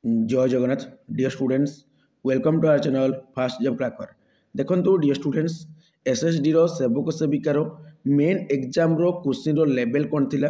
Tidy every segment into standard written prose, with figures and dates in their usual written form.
जय Jagannath dear students welcome to our channel fast job cracker देखो dear students SSD रो सेवक सेविकार मेन एग्जाम रो क्वेश्चन रो लेवल कौन थिला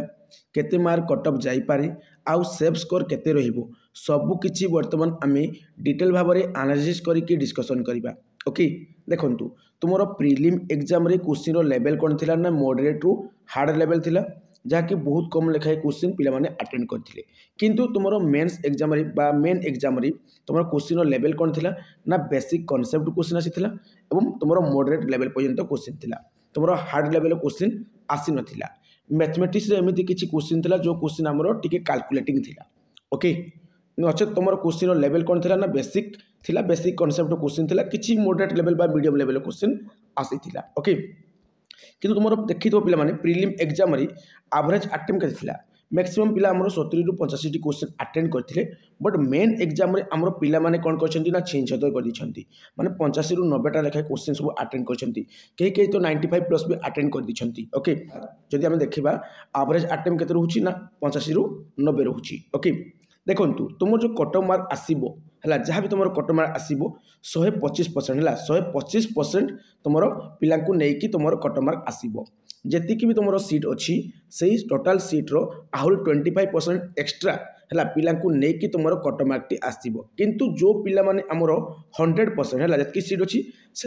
केते मार्क कट ऑफ जाई पारे आउ सेफ स्कोर केते रहिबो सब किछि वर्तमान आमे डिटेल भाव में एनालिसिस करके डिस्कशन करबा। ओके देखंतु तुमरो प्रीलिम एग्जाम रे क्वेश्चन रो लेवल कौन थिला ना मॉडरेट रु हार्ड लेवल थिला जहाँकि बहुत कम लेखाएं क्वेश्चन पिलामाने अटेंड करथिले किंतु तुमरो मेंस एग्जाम रे बा मेन एग्जाम रे तुमरो क्वेश्चन रो लेवल कौन थिला ना बेसिक कांसेप्ट क्वेश्चन आसीथिला एवं तुमरो मॉडरेट लेवल पर्यंत क्वेश्चन थिला तुमरो हार्ड लेवल क्वेश्चन आसी नथिला। मैथमेटिक्स रे एमिति किछि क्वेश्चन थिला जो क्वेश्चन हमरो टिके कैलकुलेटिंग थिला। ओके नचे तुमरो क्वेश्चन रो लेवल कौन थिला ना बेसिक थिला बेसिक कांसेप्ट क्वेश्चन थिला किछि मॉडरेट लेवल बा मीडियम लेवल क्वेश्चन आसीथिला। ओके किंतु तुम देखी पे प्रिलिम एग्जाम एवरेज अटेम्प्ट के मैक्सिमम पिला 70 रु 85 क्वेश्चन अटेंड करते बट मेन एग्जाम आमर पिला माने कौन कर 76 कर माने 85 रु 90 लेखाएं क्वेश्चन सब अटेंड कर तो 95 प्लस भी अटेंड कर। ओके जदि आम देखा एवरेज अटेम्प्ट के रोचे ना 85 रु 90 रोचे। ओके देखो तुम जो कट ऑफ मार्क आसो है जहाँ भी तुम कट मार्क आसो 125% है 125% तुम पिला नहीं तुम कट मार्क आसो जी भी तुम सीट अच्छी से टोटाल सीट्र आहरी 25% एक्सट्रा है पिला नहीं तुम कट मार्क टी आसो किंतु जो पिला माने आमर 100% है जी सीट अच्छी से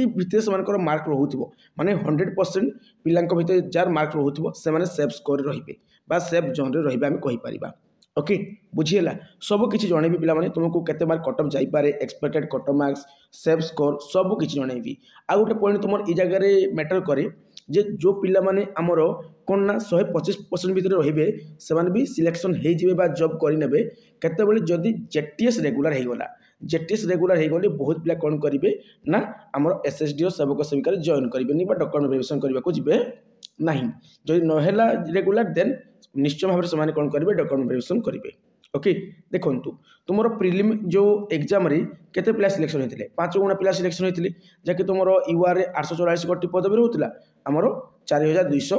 भितर से मार्क रोथो माने 100% पिला भितर जार मार्क रोथो से सेफ स्कोर रे सेफ जोन रे रहिबा हमें कहि परिबा। ओके बुझीला सब किछि जणेबी पिला माने तुमको केते मार्क कट ऑफ जाई पारे expected cut off marks safe score सब किछि जणेबी। आ गोटे पॉइंट तुम ई जगह रे मैटर करे जे जो पिला माने हमर कोन ना 125% भितर रहिबे सेमान भी सिलेक्शन हे जिवे बा जॉब करि नेबे केते बेले जदी जेटीएस रेगुलर हे गला जेटीएस रेगुलर हे गले बहुत पिला कोन करिवे ना हमर एसएसडी सेवक सेविका जॉइन करिवेनी बा डॉक्यूमेंट वेरिफिकेशन करबा को जिवे नहीं जदि नहेला रेगुलर देन निश्चय भाव में कौन करेंगे डॉक्यूमेंट वेरिफिकेशन करेंगे। ओके देखो तुम प्रिलिम जो एग्जाम रे केते पिला सिलेक्शन होते 5 गुणा पिला सिलेक्शन होते जहाँकि तुम यूआर 844 गोटी पदवी होता आमर 4220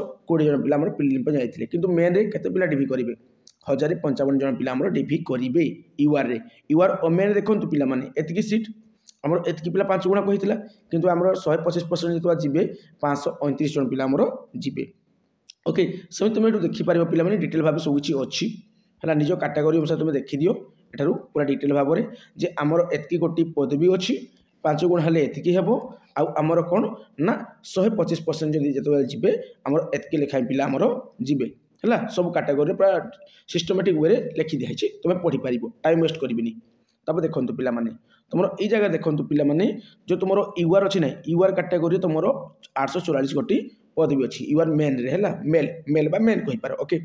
जन पिला प्रिलिम पर जाते कि मेन रे केते पिला डीवी करेंगे 1055 जन पिला डीवी करेंगे यूआर रे यूआर ओमेन देखो पिला माने एतिकी सीट आमर एतिकी पिला 5 गुणा कही किंतु आमर 125% जो जी 529 जन पिला जी। ओके सेम तुम ये देखिपार पे डिटेल भाव सब किसी अच्छी है निज कैटेगरी अनुसार तुम देखीदि एठार पूरा डिटेल भाव में जे आमर एतकी गोटी पदवी अच्छी 5 गुण हेल्ले एतिकी हेबो आमर कौन ना 125% जदि जो जी आमर एतकी लेखाएं पिला आमर जीवे है सब कैटेगरी पूरा सिस्टमेटिक वे लिखि दिखाई तुम पढ़ी पार टाइम वेस्ट करी। तब देखो पिला माने तुम ये जगह देखो पिला माने जो तुम यूआर अच्छी ना यूआर कैटेगरी तुम 844 गोटी पदवी अच्छी यूआर मेन रे है मेल मेल बा मेन कही पार। ओके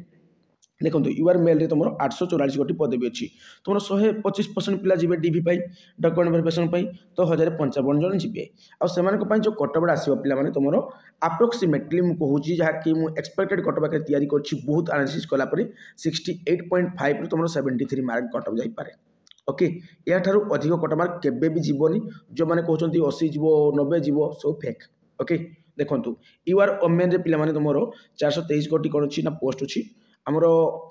देखो यूआर मेल रे तुम 844 गोटी पदवी अच्छी तुम 125% पिला जी डीवी डॉक्यूमेंट वेरिफिकेशन तो 1055 जन जी आउ जो कटअप आसो पे तुम अप्रोक्सीमेटली मुझे जहाँकि एक्सपेक्टेड कटअप तैयारी कर बहुत एनालिसिस कलापर 68.5 रु तुम 73 मार्क कटअप जापे। ओके या ठारू अधिक कट मार्क केबे भी जीवनी जो मैंने कहते 80 जीव 90 जीव सब फेक। ओके देखो यूआर ओमेन रे पिला माने तुम 423 गोटी कौन अच्छी ना पोस्ट अच्छी आमर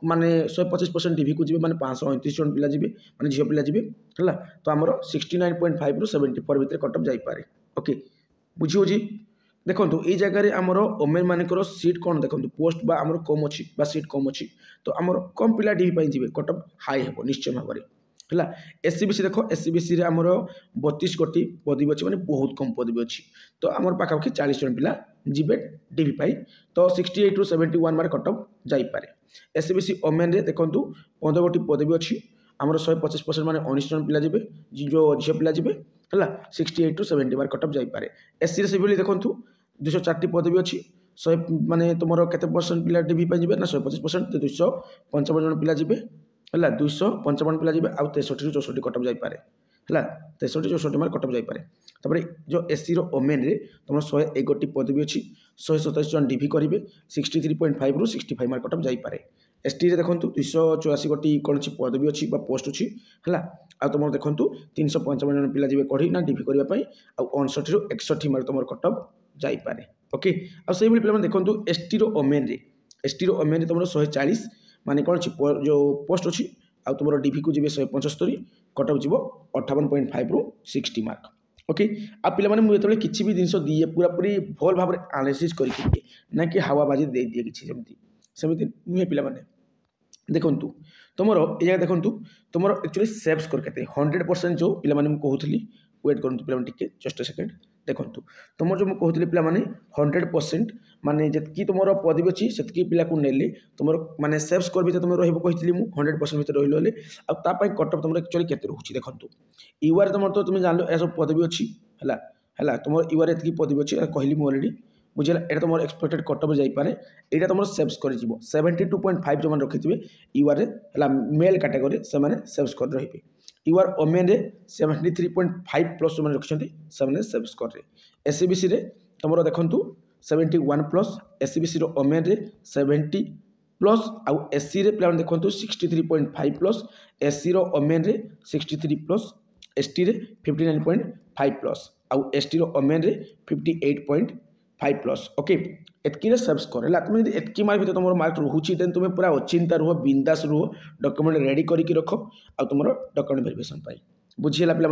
माने 125% डीवी को जी मैंने 529 जन पिला जी मैंने झील पिला जी है तो आमर 69.5 रु 74 भितर कटअप जापे। ओके बुझी हो देखो ये जगह आमर ओमेन मानकर सीट कौन देखो पोस्ट बा आमर कम अच्छी सीट कम अच्छी तो आमर कम पिला डीवी जी कटअप हाई हे निश्चय भाव में है। एससीबीसी देख एससीबीसी आमर 32 गोटी पदवी अच्छी मैंने बहुत कम पदवी अच्छी तो आमर पाखापाखि 40 जन पिला जीवे डीवी तो 68 रु 71 मार्क कटअप जापे। एससीबीसी ओमेन रे देखो 15 गोटी पदवी अच्छी आमर 125% माने 19 जन पिला जीवे जो झील पिला जीवे है 68 रु 70 मार्क कटअप जापे। एससी सिविल देखो 204 पदवी अच्छी 100 माने तुम केते परसेंट पिला डीवी जी ना 125% 255 जन पिला जीवे है 255 पिला जी आउ 63 रु 64 कटअप जापे है 63 64 मार्क कटअप जापे। तापर जो एससी ओमेन रे तुम 101 गोटी पदवी अच्छी 127 जन डीवी करेंगे 63.5 रु 65 मार्क कटअप जापे। एसटी रे देखो 284 गोटी कौन पदवी अच्छी पोस्ट अच्छी है आ तुम देखो 355 जन पिला जी कढ़ी ना डीवी करने आ 59 रु 61 मार्क तुम कटअप जापे। ओके आई पे देखो एसटी ओमेन रे तुम 140 माने कौन जो पोस्ट अच्छी आउ तुम डीवी को जी 175 कटअप जी 58.5 रु 60 मार्क ओके आ पे मुझे किसी भी जिन दिए पूरा पूरी भल भाव एनालिसिस करके दिए ना कि हावाबाजी दे दिए किसी सेमती नुहे पे देखु तुम ये जगह देखो तुम एक्चुअली सेव स्कोर के 100% जो पे कहूली वेट करूँ पे जस्ट सेकेंड देखो तुम जो कहूली पे 100% माने जी तुम पदवी अच्छी से पिला को नेली तुम माने सेव स्कोर भी तुम रही 100% भितर रही आपाई कटअप तुम एक्चुअली के रोचे देखो यूआर तुम तो तुम जान लो सब पदवी अच्छी है तुम यूआर एति पदवी अच्छी कहली मुझे अलरेडी बुझे यहाँ तुम एक्सपेक्टेड कटअप जापे यहाँ तुम सेव स्कोर 72.5 जो मैंने रखी यूआर है मेल कैटेगरी से सेव स्कोर रे यूआर ओमेन 73.5 प्लस जो मैंने रखिंट से सेव स्कोर एससीबीसी तुम देखु 71 प्लस एससीबीसी ओमेन 70 प्लस आउ एससी पे देखो 63.5 plus SC women 63 plus ST 59.5 plus आउ एसटी ओमेन 58.5 प्लस ओके एतकी सेव स्कोर है तुम एतकी मार्क भर तुम मार्क रोचे देन तुम पूरा अचिंता रुह बिंदास रुह डॉक्यूमेंट रेडी करके रख आ तुम डॉक्यूमेंट वेरिफिकेशन पाई बुझीगला पे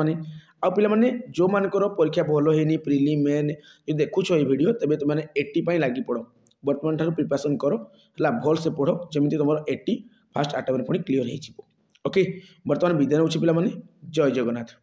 आने जो मानकर परीक्षा भल होनी प्रिली मेन जो देखुच ये वीडियो तेज तुमने 80 लगी पड़ बर्तमान ठार प्रिपरेशन कर है भल से पढ़ जमी तुम 80 फास्ट अटेम्प्ट पुणी क्लीयर हो ओके बर्तमान विदाय हो पे जय जगन्नाथ।